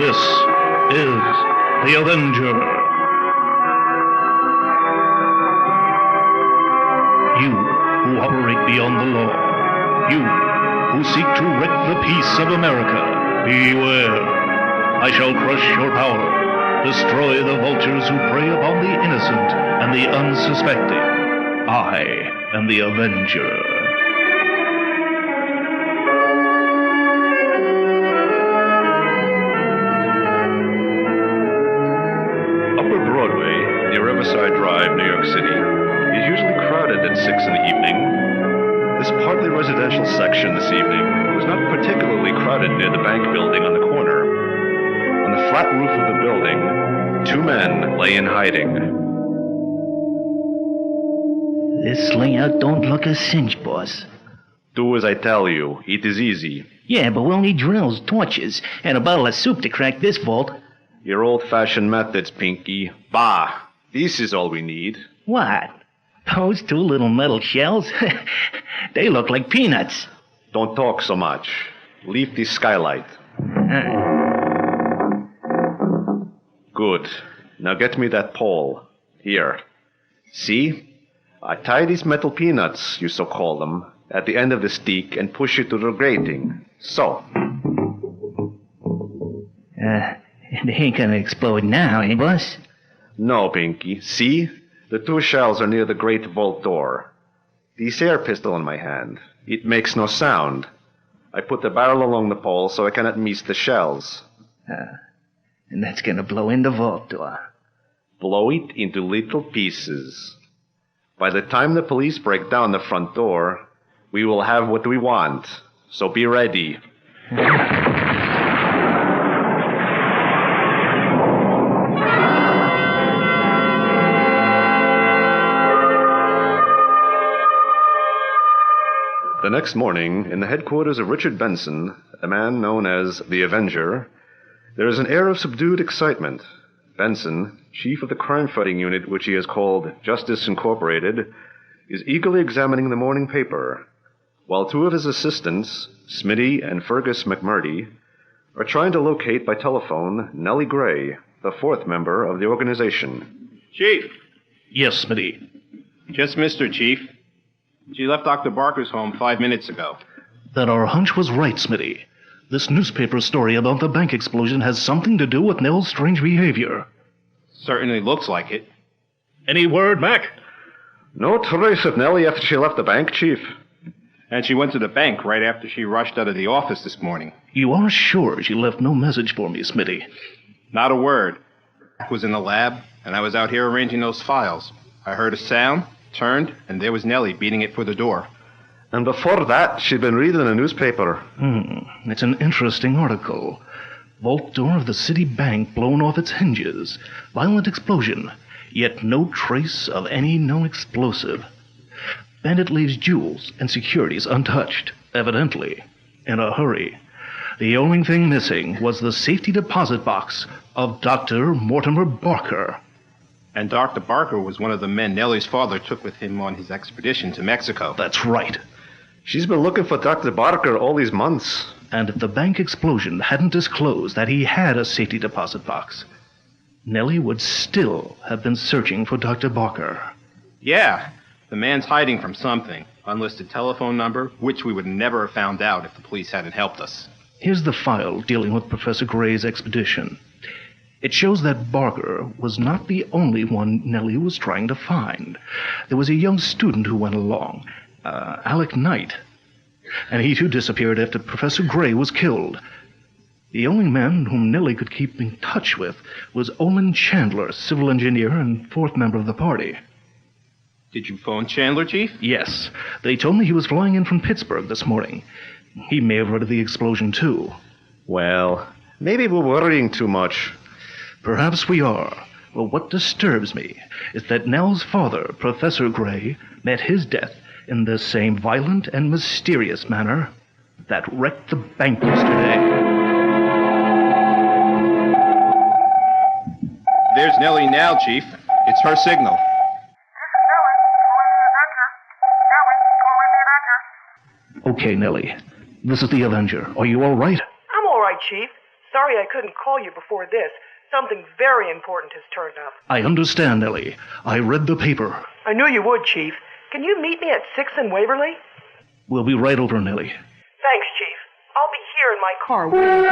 This is the Avenger. You who operate beyond the law, you who seek to wreck the peace of America, beware. I shall crush your power, destroy the vultures who prey upon the innocent and the unsuspecting. I am the Avenger. Upper Broadway, near Riverside Drive, New York City, is usually crowded at 6 in the evening. This partly residential section this evening was not particularly crowded near the bank building on the corner. On the flat roof of the building, 2 men lay in hiding. This layout don't look a cinch, boss. Do as I tell you. It is easy. Yeah, but we'll need drills, torches, and a bottle of soup to crack this vault. Your old-fashioned methods, Pinky. Bah! This is all we need. What? Those 2 little metal shells? They look like peanuts. Don't talk so much. Leave the skylight. Good. Now get me that pole. Here. See? I tie these metal peanuts, you so call them, at the end of the stick and push it to the grating. So. They ain't gonna explode now, eh, boss? No, Pinky. See? The 2 shells are near the great vault door. This air pistol in my hand. It makes no sound. I put the barrel along the pole so I cannot miss the shells. And that's gonna blow in the vault door. Blow it into little pieces. By the time the police break down the front door, we will have what we want. So be ready. The next morning, in the headquarters of Richard Benson, a man known as the Avenger, there is an air of subdued excitement. Benson, chief of the crime-fighting unit which he has called Justice Incorporated, is eagerly examining the morning paper, while 2 of his assistants, Smitty and Fergus McMurdy, are trying to locate by telephone Nellie Gray, the 4th member of the organization. Chief. Yes, Smitty. Just missed her, Chief. She left Dr. Barker's home 5 minutes ago. Then our hunch was right, Smitty. This newspaper story about the bank explosion has something to do with Nell's strange behavior. Certainly looks like it. Any word, Mac? No trace of Nellie after she left the bank, Chief. And she went to the bank right after she rushed out of the office this morning. You are sure she left no message for me, Smitty? Not a word. I was in the lab, and I was out here arranging those files. I heard a sound, turned, and there was Nellie beating it for the door. And before that, she'd been reading a newspaper. It's an interesting article. Vault door of the city bank blown off its hinges. Violent explosion, yet no trace of any known explosive. Bandit leaves jewels and securities untouched, evidently in a hurry. The only thing missing was the safety deposit box of Dr. Mortimer Barker. And Dr. Barker was one of the men Nellie's father took with him on his expedition to Mexico. That's right. She's been looking for Dr. Barker all these months. And if the bank explosion hadn't disclosed that he had a safety deposit box, Nellie would still have been searching for Dr. Barker. Yeah, the man's hiding from something. Unlisted telephone number, which we would never have found out if the police hadn't helped us. Here's the file dealing with Professor Gray's expedition. It shows that Barker was not the only one Nellie was trying to find. There was a young student who went along, Alec Knight. And he too disappeared after Professor Gray was killed. The only man whom Nellie could keep in touch with was Olin Chandler, civil engineer and 4th member of the party. Did you phone Chandler, Chief? Yes. They told me he was flying in from Pittsburgh this morning. He may have heard of the explosion, too. Well, maybe we're worrying too much. Perhaps we are. But what disturbs me is that Nell's father, Professor Gray, met his death in the same violent and mysterious manner that wrecked the bank yesterday. There's Nellie now, Chief. It's her signal. Okay, Nellie. This is the Avenger. Are you all right? I'm all right, Chief. Sorry I couldn't call you before this. Something very important has turned up. I understand, Nellie. I read the paper. I knew you would, Chief. Can you meet me at 6 in Waverly? We'll be right over, Nellie. Thanks, Chief. I'll be here in my car waiting you.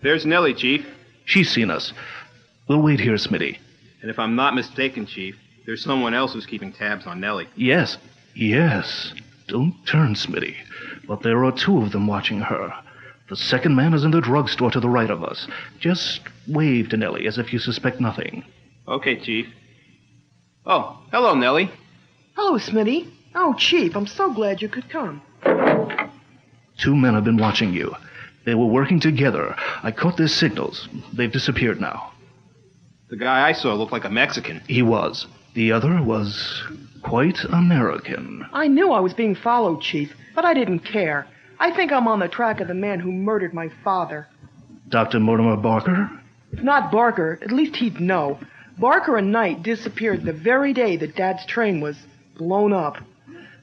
There's Nellie, Chief. She's seen us. We'll wait here, Smitty. And if I'm not mistaken, Chief, there's someone else who's keeping tabs on Nellie. Yes. Don't turn, Smitty. But there are two of them watching her. The second man is in the drugstore to the right of us. Just wave to Nellie as if you suspect nothing. Okay, Chief. Oh, hello, Nellie. Hello, Smitty. Oh, Chief, I'm so glad you could come. Two men have been watching you. They were working together. I caught their signals. They've disappeared now. The guy I saw looked like a Mexican. He was. The other was quite American. I knew I was being followed, Chief, but I didn't care. I think I'm on the track of the man who murdered my father. Dr. Mortimer Barker? If not Barker, at least he'd know. Barker and Knight disappeared the very day that Dad's train was blown up.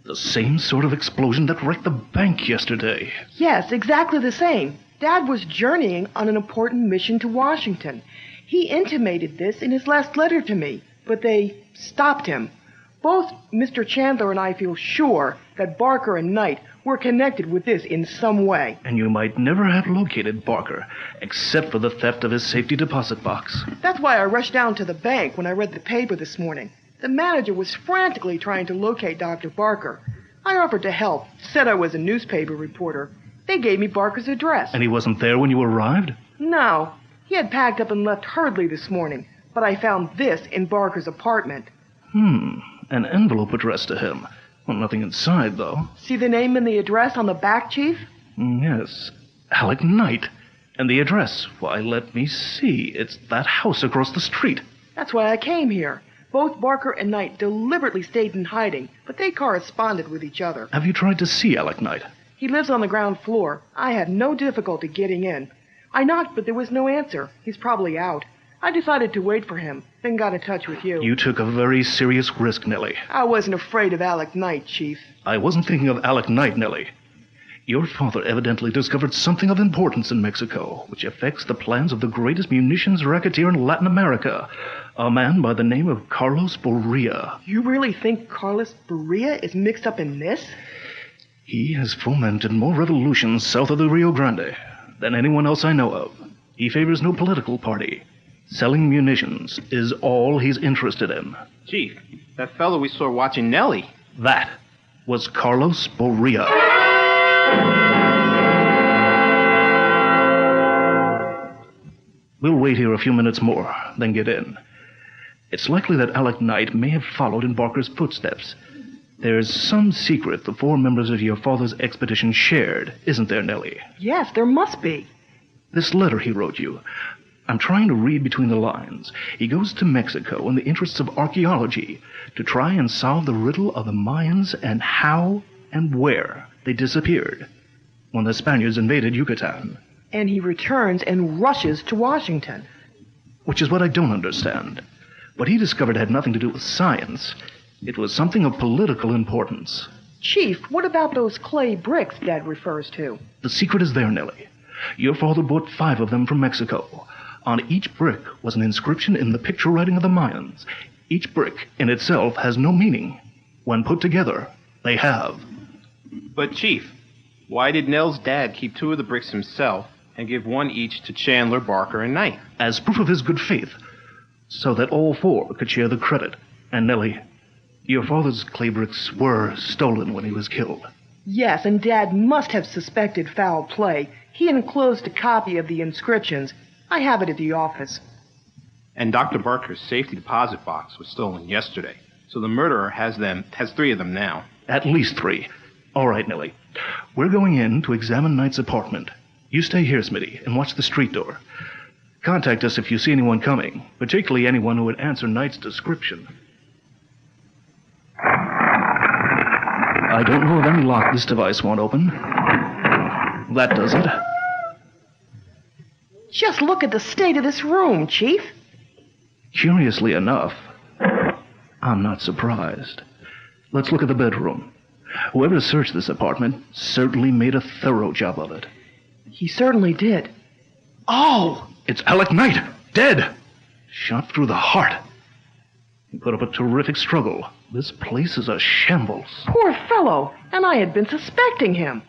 The same sort of explosion that wrecked the bank yesterday. Yes, exactly the same. Dad was journeying on an important mission to Washington. He intimated this in his last letter to me, but they stopped him. Both Mr. Chandler and I feel sure that Barker and Knight were connected with this in some way. And you might never have located Barker, except for the theft of his safety deposit box. That's why I rushed down to the bank when I read the paper this morning. The manager was frantically trying to locate Dr. Barker. I offered to help, said I was a newspaper reporter. They gave me Barker's address. And he wasn't there when you arrived? No. He had packed up and left hurriedly this morning, but I found this in Barker's apartment. An envelope addressed to him. Well, nothing inside, though. See the name and the address on the back, Chief? Yes. Alec Knight. And the address, why, let me see. It's that house across the street. That's why I came here. Both Barker and Knight deliberately stayed in hiding, but they corresponded with each other. Have you tried to see Alec Knight? He lives on the ground floor. I had no difficulty getting in. I knocked, but there was no answer. He's probably out. I decided to wait for him, then got in touch with you. You took a very serious risk, Nellie. I wasn't afraid of Alec Knight, Chief. I wasn't thinking of Alec Knight, Nellie. Your father evidently discovered something of importance in Mexico, which affects the plans of the greatest munitions racketeer in Latin America, a man by the name of Carlos Borria. You really think Carlos Borria is mixed up in this? He has fomented more revolutions south of the Rio Grande than anyone else I know of. He favors no political party. Selling munitions is all he's interested in. Chief, that fellow we saw watching Nellie. That was Carlos Borria. We'll wait here a few minutes more, then get in. It's likely that Alec Knight may have followed in Barker's footsteps. There's some secret the four members of your father's expedition shared, isn't there, Nellie? Yes, there must be. This letter he wrote you. I'm trying to read between the lines. He goes to Mexico in the interests of archaeology to try and solve the riddle of the Mayans and how and where they disappeared when the Spaniards invaded Yucatan. And he returns and rushes to Washington. Which is what I don't understand. What he discovered had nothing to do with science. It was something of political importance. Chief, what about those clay bricks Dad refers to? The secret is there, Nellie. Your father bought 5 of them from Mexico. On each brick was an inscription in the picture writing of the Mayans. Each brick in itself has no meaning. When put together, they have. But, Chief, why did Nell's dad keep 2 of the bricks himself and give 1 each to Chandler, Barker, and Knight? As proof of his good faith, so that all 4 could share the credit. And, Nellie, your father's clay bricks were stolen when he was killed. Yes, and Dad must have suspected foul play. He enclosed a copy of the inscriptions. I have it at the office. And Dr. Barker's safety deposit box was stolen yesterday, so the murderer has 3 of them now. At least 3. All right, Nellie. We're going in to examine Knight's apartment. You stay here, Smitty, and watch the street door. Contact us if you see anyone coming, particularly anyone who would answer Knight's description. I don't know of any lock this device won't open. That does it. Just look at the state of this room, Chief. Curiously enough, I'm not surprised. Let's look at the bedroom. Whoever searched this apartment certainly made a thorough job of it. He certainly did. Oh! It's Alec Knight, dead! Shot through the heart. He put up a terrific struggle. This place is a shambles. Poor fellow, and I had been suspecting him.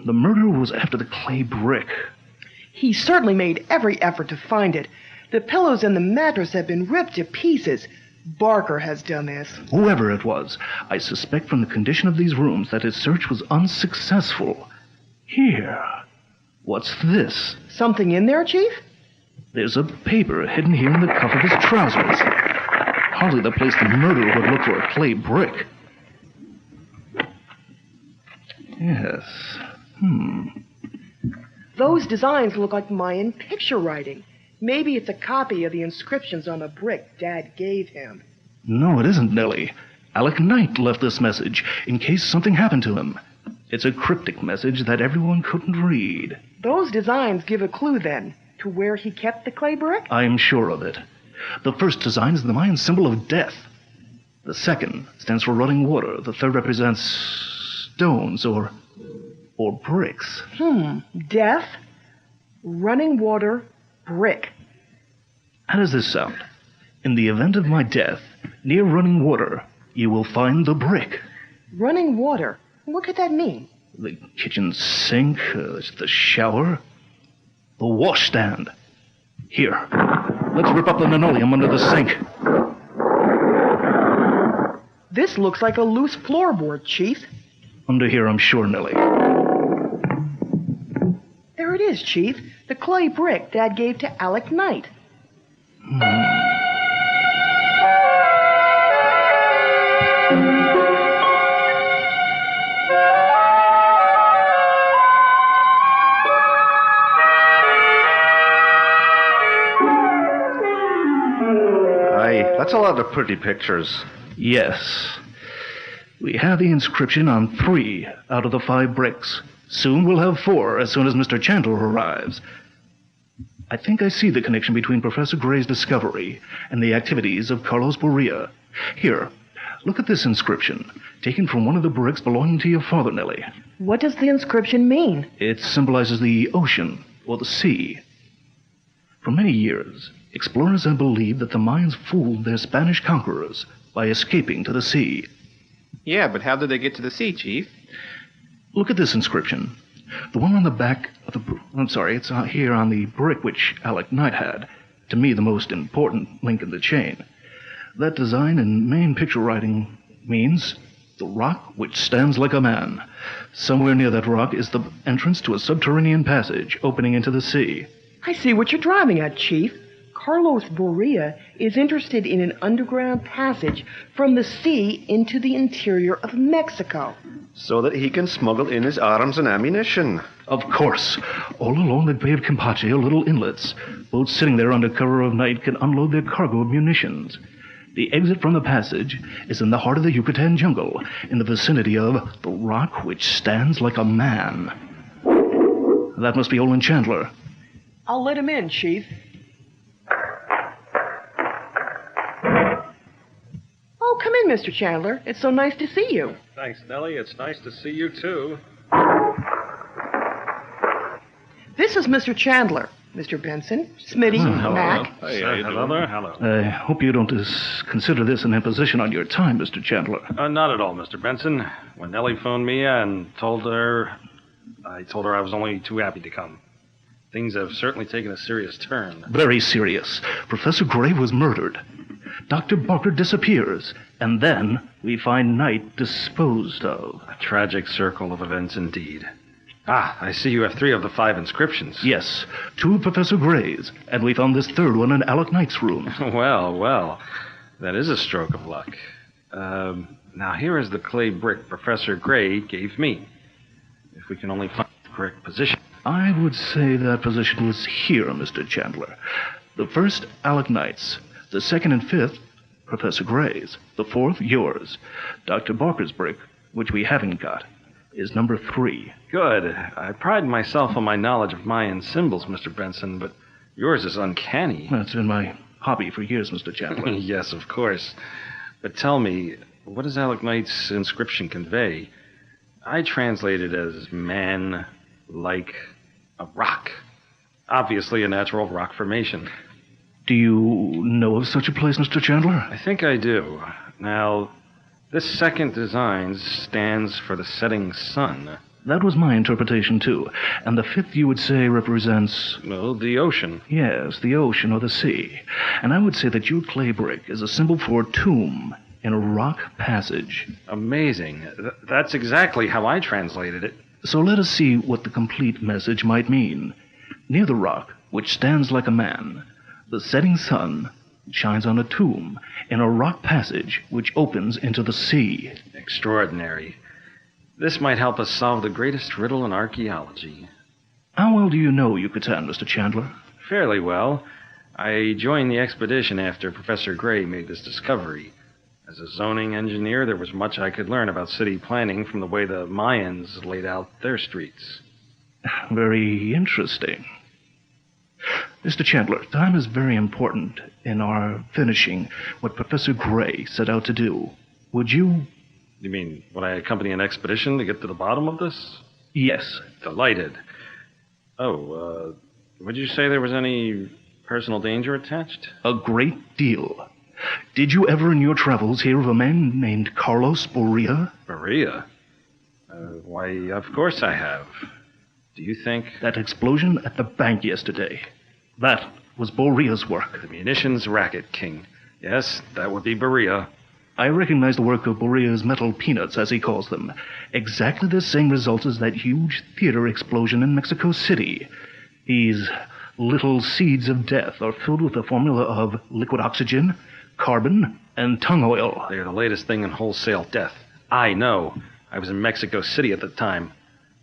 The murderer was after the clay brick. He certainly made every effort to find it. The pillows and the mattress have been ripped to pieces. Barker has done this. Whoever it was, I suspect from the condition of these rooms that his search was unsuccessful. Here. What's this? Something in there, Chief? There's a paper hidden here in the cuff of his trousers. Hardly the place the murderer would look for a clay brick. Yes. Those designs look like Mayan picture writing. Maybe it's a copy of the inscriptions on a brick Dad gave him. No, it isn't, Nellie. Alec Knight left this message in case something happened to him. It's a cryptic message that everyone couldn't read. Those designs give a clue, then, to where he kept the clay brick? I'm sure of it. The first design is the Mayan symbol of death. The second stands for running water. The third represents stones or bricks. Death, running water, brick. How does this sound? In the event of my death, near running water, you will find the brick. Running water? What could that mean? The kitchen sink, the shower, the washstand. Here, let's rip up the linoleum under the sink. This looks like a loose floorboard, Chief. Under here, I'm sure, Nellie. There it is, Chief. The clay brick Dad gave to Alec Knight. That's a lot of pretty pictures. Yes. We have the inscription on 3 out of the 5 bricks. Soon we'll have 4 as soon as Mr. Chandler arrives. I think I see the connection between Professor Gray's discovery and the activities of Carlos Borea. Here, look at this inscription, taken from one of the bricks belonging to your father, Nellie. What does the inscription mean? It symbolizes the ocean, or the sea. For many years, explorers have believed that the Mayans fooled their Spanish conquerors by escaping to the sea. Yeah, but how did they get to the sea, Chief? Look at this inscription. The one on the back of the... it's here on the brick which Alec Knight had. To me, the most important link in the chain. That design in Mayan picture writing means the rock which stands like a man. Somewhere near that rock is the entrance to a subterranean passage opening into the sea. I see what you're driving at, Chief. Carlos Borea is interested in an underground passage from the sea into the interior of Mexico. So that he can smuggle in his arms and ammunition. Of course. All along the Bay of Campeche are little inlets. Boats sitting there under cover of night can unload their cargo of munitions. The exit from the passage is in the heart of the Yucatan jungle, in the vicinity of the rock which stands like a man. That must be Olin Chandler. I'll let him in, Chief. Oh, come in, Mr. Chandler. It's so nice to see you. Thanks, Nellie. It's nice to see you, too. This is Mr. Chandler. Mr. Benson, Smitty, Mac. Hey, hello there. Hello. I hope you don't consider this an imposition on your time, Mr. Chandler. Not at all, Mr. Benson. When Nellie phoned me and I told her I was only too happy to come. Things have certainly taken a serious turn. Very serious. Professor Gray was murdered. Dr. Barker disappears. And then we find Knight disposed of. A tragic circle of events indeed. I see you have 3 of the 5 inscriptions. Yes, 2 of Professor Gray's, and we found this 3rd one in Alec Knight's room. Well, that is a stroke of luck. Now here is the clay brick Professor Gray gave me. If we can only find the correct position. I would say that position was here, Mr. Chandler. The first, Alec Knight's. The 2nd and 5th, Professor Gray's. The 4th, yours. Dr. Barker's brick, which we haven't got, is number 3. Good. I pride myself on my knowledge of Mayan symbols, Mr. Benson, but Yours is uncanny. That's been my hobby for years, Mr. Chandler. Yes, of course. But tell me, what does Alec Knight's inscription convey? I translate it as man like a rock. Obviously a natural rock formation. Do you know of such a place, Mr. Chandler? I think I do. Now, this second design stands for the setting sun. That was my interpretation, too. And the fifth, you would say, represents... Well, the ocean. Yes, the ocean or the sea. And I would say that your clay brick is a symbol for a tomb in a rock passage. Amazing. That's exactly how I translated it. So let us see what the complete message might mean. Near the rock, which stands like a man, the setting sun shines on a tomb in a rock passage which opens into the sea. Extraordinary. This might help us solve the greatest riddle in archaeology. How well do you know Yucatan, Mr. Chandler? Fairly well. I joined the expedition after Professor Gray made this discovery. As a zoning engineer, there was much I could learn about city planning from the way the Mayans laid out their streets. Very interesting. Mr. Chandler, time is very important in our finishing what Professor Gray set out to do. Would you... You mean, would I accompany an expedition to get to the bottom of this? Yes. Delighted. Oh, would you say there was any personal danger attached? A great deal. Did you ever in your travels hear of a man named Carlos Borea? Borea? Why, of course I have. Do you think... That explosion at the bank yesterday. That was Borea's work. The munitions racket king. Yes, that would be Borea. I recognize the work of Borea's metal peanuts, as he calls them. Exactly the same result as that huge theater explosion in Mexico City. These little seeds of death are filled with the formula of liquid oxygen, carbon, and tung oil. They are the latest thing in wholesale death. I know. I was in Mexico City at the time.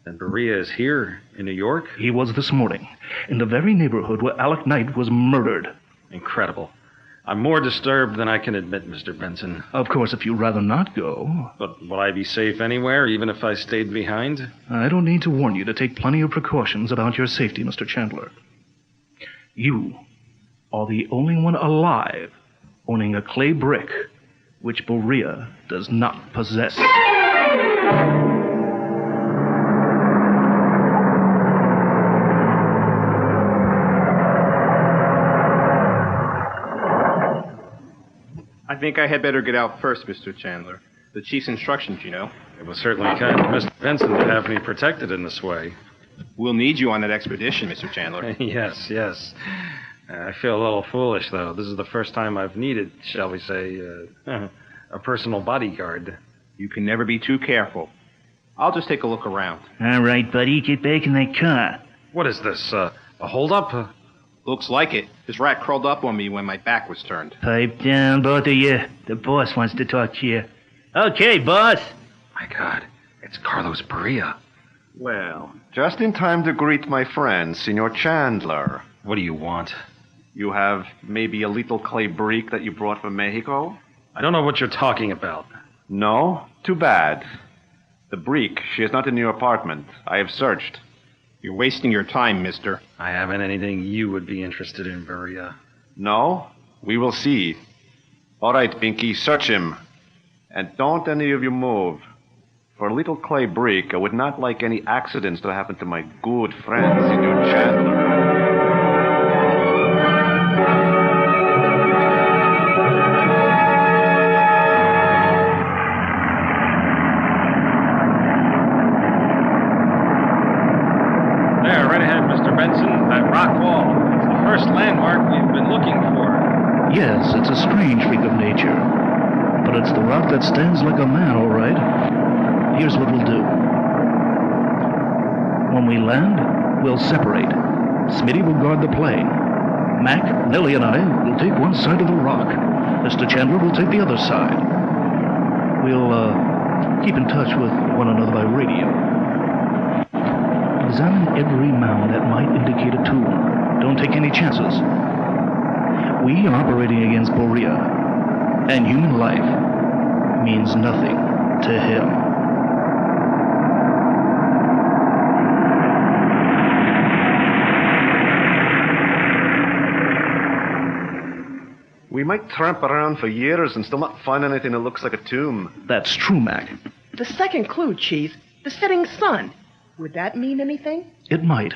And Borea is here in New York? He was this morning, in the very neighborhood where Alec Knight was murdered. Incredible. I'm more disturbed than I can admit, Mr. Benson. Of course, if you'd rather not go. But will I be safe anywhere, even if I stayed behind? I don't need to warn you to take plenty of precautions about your safety, Mr. Chandler. You are the only one alive owning a clay brick which Borea does not possess. I think I had better get out first, Mr. Chandler. The chief's instructions, you know. It was certainly kind of Mr. Benson to have me protected in this way. We'll need you on that expedition, Mr. Chandler. Yes. I feel a little foolish, though. This is the first time I've needed, shall we say, a personal bodyguard. You can never be too careful. I'll just take a look around. All right, buddy, get back in that car. What is this, a holdup? Looks like it. This rat crawled up on me when my back was turned. Pipe down, both of you. The boss wants to talk to you. Okay, boss. My God, it's Carlos Borea. Well, just in time to greet my friend, Senor Chandler. What do you want? You have maybe a little clay brick that you brought from Mexico? I don't know what you're talking about. No? Too bad. The brick, she is not in your apartment. I have searched. You're wasting your time, mister. I haven't anything you would be interested in, Borea. No? We will see. All right, Pinky, search him. And don't any of you move. For a little clay brick, I would not like any accidents to happen to my good friend, Senor Chandler. Yes, it's a strange freak of nature. But it's the rock that stands like a man, all right. Here's what we'll do. When we land, we'll separate. Smitty will guard the plane. Mac, Nellie, and I will take one side of the rock. Mr. Chandler will take the other side. We'll, keep in touch with one another by radio. Examine every mound that might indicate a tomb. Don't take any chances. We are operating against Borea, and human life means nothing to him. We might tramp around for years and still not find anything that looks like a tomb. That's true, Mac. The second clue, Chief. The setting sun. Would that mean anything? It might.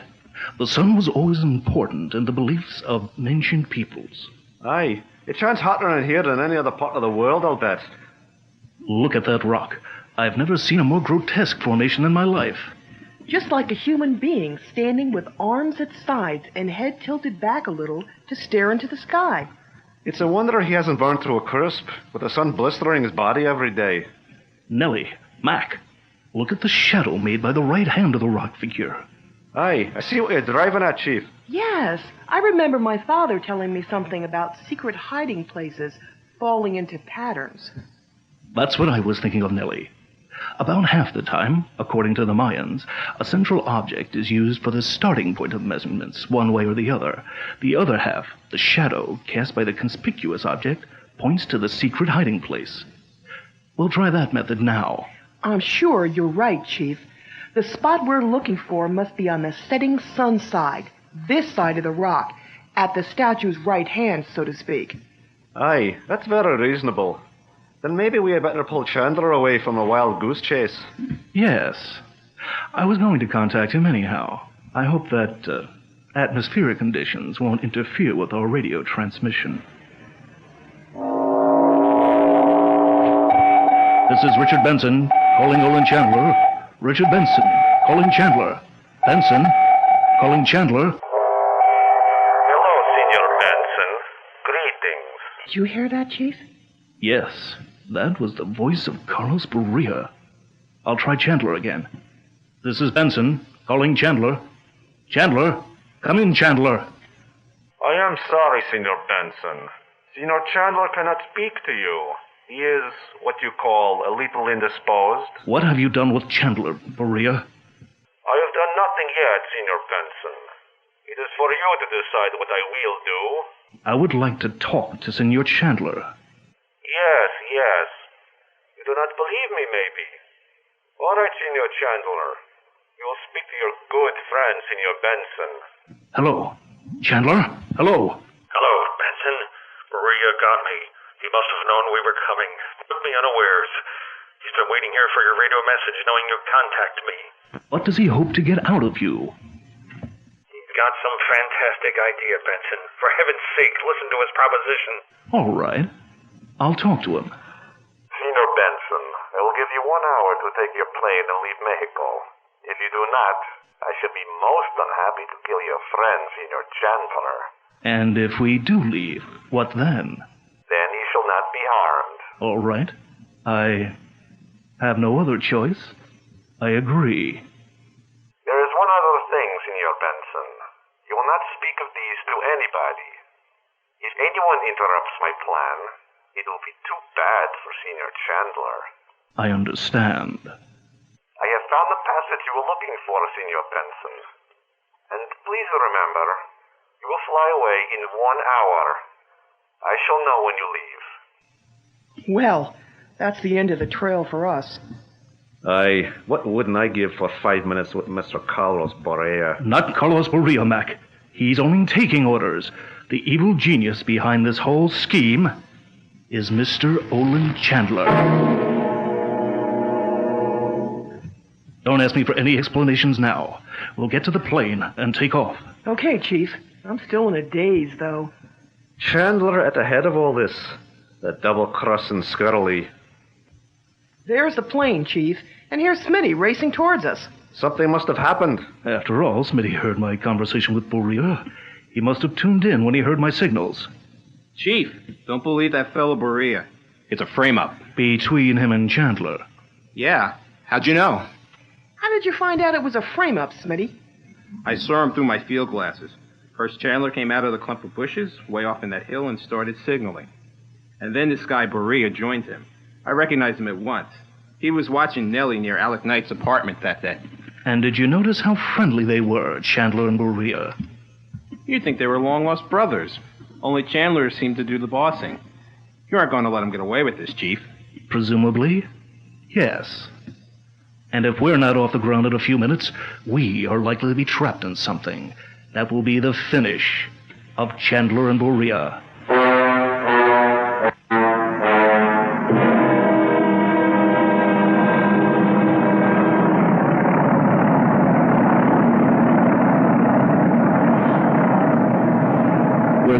The sun was always important in the beliefs of ancient peoples. Aye. It shines hotter in here than any other part of the world, I'll bet. Look at that rock. I've never seen a more grotesque formation in my life. Just like a human being standing with arms at sides and head tilted back a little to stare into the sky. It's a wonder he hasn't burned to a crisp, with the sun blistering his body every day. Nellie, Mac, look at the shadow made by the right hand of the rock figure. Aye, I see what you're driving at, Chief. Yes, I remember my father telling me something about secret hiding places falling into patterns. That's what I was thinking of, Nellie. About half the time, according to the Mayans, a central object is used for the starting point of measurements, one way or the other. The other half, the shadow cast by the conspicuous object, points to the secret hiding place. We'll try that method now. I'm sure you're right, Chief. The spot we're looking for must be on the setting sun side, this side of the rock, at the statue's right hand, so to speak. Aye, that's very reasonable. Then maybe we had better pull Chandler away from a wild goose chase. Yes. I was going to contact him anyhow. I hope that atmospheric conditions won't interfere with our radio transmission. This is Richard Benson, calling Olin Chandler. Richard Benson, calling Chandler. Benson, calling Chandler. Hello, Senor Benson. Greetings. Did you hear that, Chief? Yes, that was the voice of Carlos Berea. I'll try Chandler again. This is Benson, calling Chandler. Chandler, come in, Chandler. I am sorry, Senor Benson. Senor Chandler cannot speak to you. He is what you call a little indisposed. What have you done with Chandler, Berea? I have done nothing yet, Senor Benson. It is for you to decide what I will do. I would like to talk to Senor Chandler. Yes. You do not believe me, maybe. All right, Senor Chandler. You will speak to your good friend, Senor Benson. Hello. Chandler? Hello. Hello, Benson. Berea got me. He must have known we were coming. Took me unawares. He's been waiting here for your radio message, knowing you'd contact me. What does he hope to get out of you? He's got some fantastic idea, Benson. For heaven's sake, listen to his proposition. All right. I'll talk to him. Senor Benson, I will give you 1 hour to take your plane and leave Mexico. If you do not, I shall be most unhappy to kill your friend, Senor Chandler. And if we do leave, what then? Then he shall not be harmed. All right. I have no other choice. I agree. There is one other thing, Senor Benson. You will not speak of these to anybody. If anyone interrupts my plan, it will be too bad for Senor Chandler. I understand. I have found the passage you were looking for, Senor Benson. And please remember, you will fly away in 1 hour. I shall know when you leave. Well, that's the end of the trail for us. Aye, what wouldn't I give for 5 minutes with Mr. Carlos Berea? Not Carlos Berea, Mac. He's only taking orders. The evil genius behind this whole scheme is Mr. Olin Chandler. Don't ask me for any explanations now. We'll get to the plane and take off. Okay, Chief. I'm still in a daze, though. Chandler at the head of all this. The double-crossing scurrilly. There's the plane, Chief, and here's Smitty racing towards us. Something must have happened. After all, Smitty heard my conversation with Berea. He must have tuned in when he heard my signals. Chief, don't believe that fellow Berea. It's a frame-up. Between him and Chandler. Yeah. How'd you know? How did you find out it was a frame-up, Smitty? I saw him through my field glasses. First, Chandler came out of the clump of bushes way off in that hill and started signaling. And then this guy Berea joined him. I recognized him at once. He was watching Nellie near Alec Knight's apartment that day. And did you notice how friendly they were, Chandler and Berea? You'd think they were long-lost brothers. Only Chandler seemed to do the bossing. You aren't going to let him get away with this, Chief. Presumably, yes. And if we're not off the ground in a few minutes, we are likely to be trapped in something. That will be the finish of Chandler and Berea.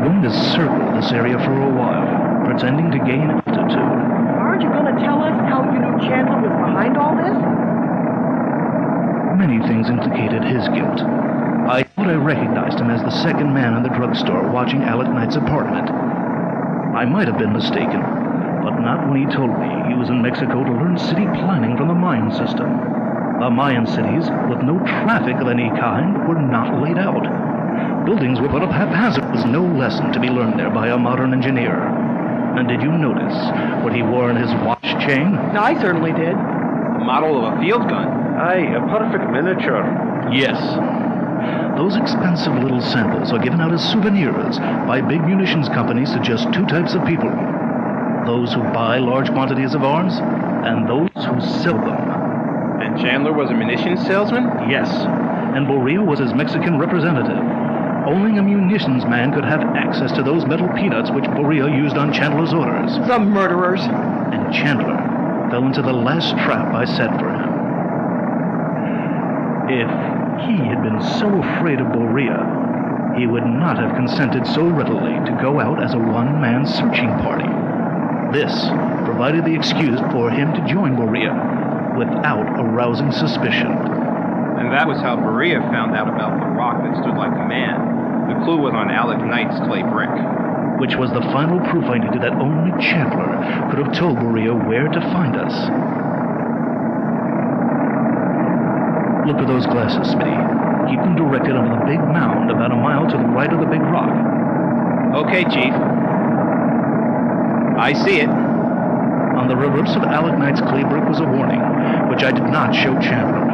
going to circle this area for a while, pretending to gain altitude. Aren't you going to tell us how you knew Chandler was behind all this? Many things indicated his guilt. I thought I recognized him as the second man in the drugstore watching Alec Knight's apartment. I might have been mistaken, but not when he told me he was in Mexico to learn city planning from the Mayan system. The Mayan cities, with no traffic of any kind, were not laid out. Buildings were put up haphazard. There was no lesson to be learned there by a modern engineer. And did you notice what he wore in his watch chain? I certainly did. A model of a field gun. Aye, a perfect miniature. Yes. Those expensive little samples are given out as souvenirs by big munitions companies to just two types of people. Those who buy large quantities of arms, and those who sell them. And Chandler was a munitions salesman? Yes, and Borilla was his Mexican representative. Only a munitions man could have access to those metal peanuts which Borilla used on Chandler's orders. The murderers. And Chandler fell into the last trap I set for him. If he had been so afraid of Borilla, he would not have consented so readily to go out as a one-man searching party. This provided the excuse for him to join Borilla without arousing suspicion. And that was how Berea found out about the rock that stood like a man. The clue was on Alec Knight's clay brick. Which was the final proof I needed that only Chandler could have told Berea where to find us. Look at those glasses, Smitty. Keep them directed on the big mound about a mile to the right of the big rock. Okay, Chief. I see it. On the reverse of Alec Knight's clay brick was a warning, which I did not show Chandler.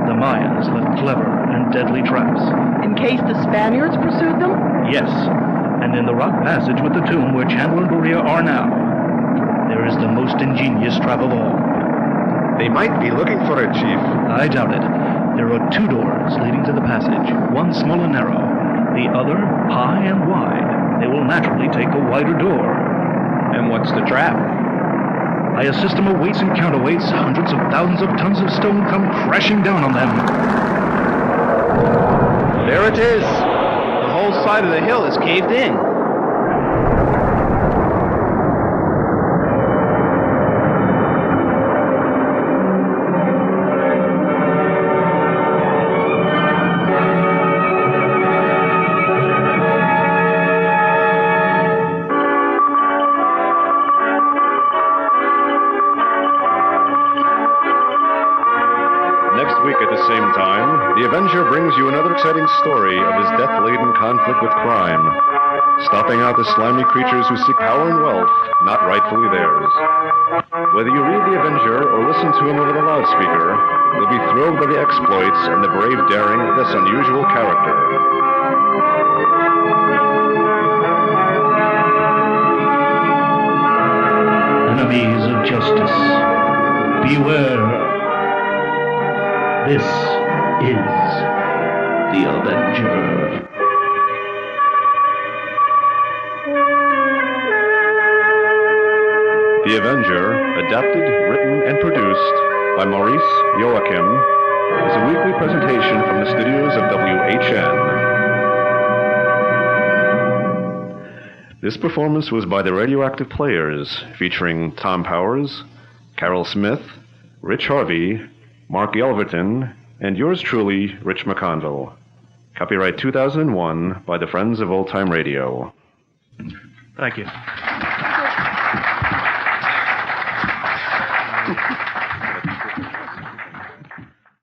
The Mayans left clever and deadly traps. In case the Spaniards pursued them? Yes, and in the rock passage with the tomb where Chandler and Berea are now, there is the most ingenious trap of all. They might be looking for it, Chief. I doubt it. There are two doors leading to the passage, one small and narrow, the other high and wide. They will naturally take the wider door. And what's the trap? By a system of weights and counterweights, hundreds of thousands of tons of stone come crashing down on them. There it is. The whole side of the hill is caved in. The Avenger brings you another exciting story of his death-laden conflict with crime, stopping out the slimy creatures who seek power and wealth not rightfully theirs. Whether you read The Avenger or listen to him over the loudspeaker, you'll be thrilled by the exploits and the brave daring of this unusual character. Enemies of justice, beware. This is The Avenger. The Avenger, adapted, written, and produced by Maurice Joachim, is a weekly presentation from the studios of WHN. This performance was by the Radioactive Players, featuring Tom Powers, Carol Smith, Rich Harvey, Mark Yelverton, and yours truly, Rich McConville. Copyright 2001 by the Friends of Old Time Radio. Thank you.